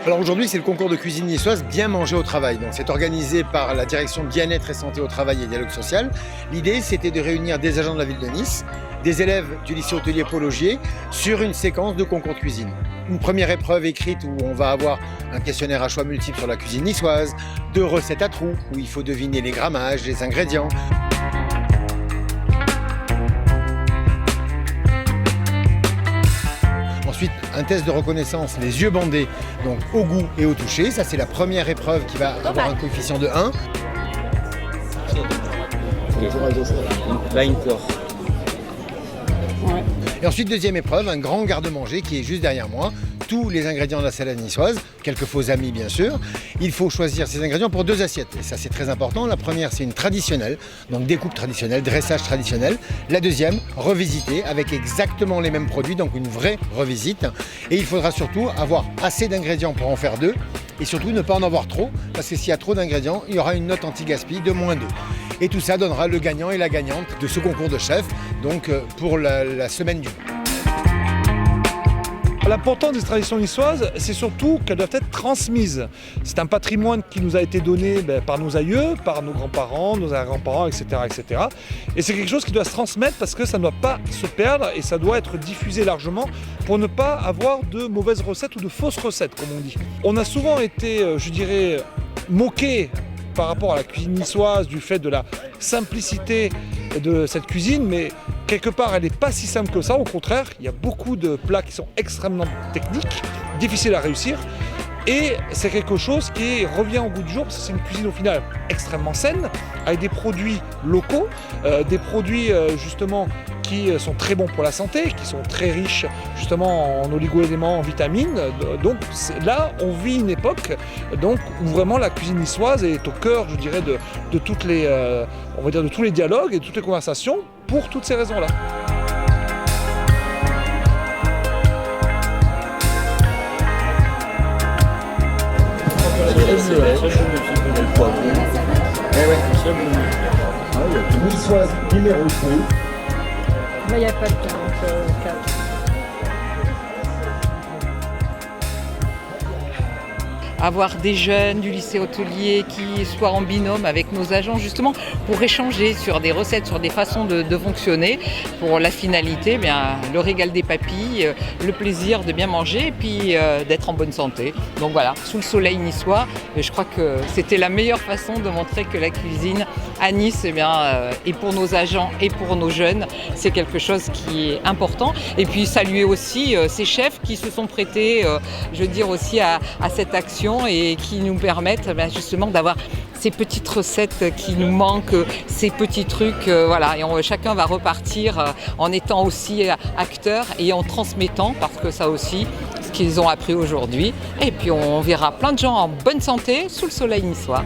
Alors aujourd'hui, c'est le concours de cuisine niçoise Bien manger au travail. Donc c'est organisé par la direction bien-être et santé au travail et dialogue social. L'idée, c'était de réunir des agents de la ville de Nice, des élèves du lycée hôtelier Paul Augier sur une séquence de concours de cuisine. Une première épreuve écrite où on va avoir un questionnaire à choix multiples sur la cuisine niçoise, 2 recettes à trous où il faut deviner les grammages, les ingrédients. Ensuite, un test de reconnaissance, les yeux bandés, donc au goût et au toucher. Ça, c'est la première épreuve qui va avoir un coefficient de 1. Là, une poire. Et ensuite, deuxième épreuve, un grand garde-manger qui est juste derrière moi. Tous les ingrédients de la salade niçoise, quelques faux amis bien sûr. Il faut choisir ces ingrédients pour 2 assiettes. Et ça, c'est très important. La première, c'est une traditionnelle, donc découpe traditionnelle, dressage traditionnel. La deuxième, revisitée, avec exactement les mêmes produits, donc une vraie revisite. Et il faudra surtout avoir assez d'ingrédients pour en faire 2. Et surtout, ne pas en avoir trop, parce que s'il y a trop d'ingrédients, il y aura une note anti-gaspi de -2. Et tout ça donnera le gagnant et la gagnante de ce concours de chef, donc pour la semaine du. L'important des traditions niçoises, c'est surtout qu'elles doivent être transmises. C'est un patrimoine qui nous a été donné par nos aïeux, par nos grands-parents, nos arrière-grands-parents, etc., etc. Et c'est quelque chose qui doit se transmettre parce que ça ne doit pas se perdre et ça doit être diffusé largement pour ne pas avoir de mauvaises recettes ou de fausses recettes, comme on dit. On a souvent été, je dirais, moqués par rapport à la cuisine niçoise, du fait de la simplicité de cette cuisine, mais quelque part elle n'est pas si simple que ça, au contraire, il y a beaucoup de plats qui sont extrêmement techniques, difficiles à réussir, et c'est quelque chose qui revient au goût du jour, parce que c'est une cuisine au final extrêmement saine, avec des produits locaux, des produits justement qui sont très bons pour la santé, qui sont très riches justement en oligo-éléments, en vitamines. Donc là, on vit une époque donc, où vraiment la cuisine niçoise est au cœur, je dirais, de toutes les, on va dire, de tous les dialogues et de toutes les conversations pour toutes ces raisons-là. Niçoise numéro 2. Là, il n'y a pas de 44. Avoir des jeunes du lycée hôtelier qui soient en binôme avec nos agents justement pour échanger sur des recettes, sur des façons de fonctionner pour la finalité, le régal des papilles, le plaisir de bien manger et puis d'être en bonne santé. Donc voilà, sous le soleil niçois, je crois que c'était la meilleure façon de montrer que la cuisine à Nice, et pour nos agents et pour nos jeunes, c'est quelque chose qui est important. Et puis saluer aussi ces chefs qui se sont prêtés, je veux dire aussi à cette action et qui nous permettent justement d'avoir ces petites recettes qui nous manquent, ces petits trucs, voilà. Et chacun va repartir en étant aussi acteur et en transmettant, parce que ça aussi, ce qu'ils ont appris aujourd'hui. Et puis on verra plein de gens en bonne santé sous le soleil niçois.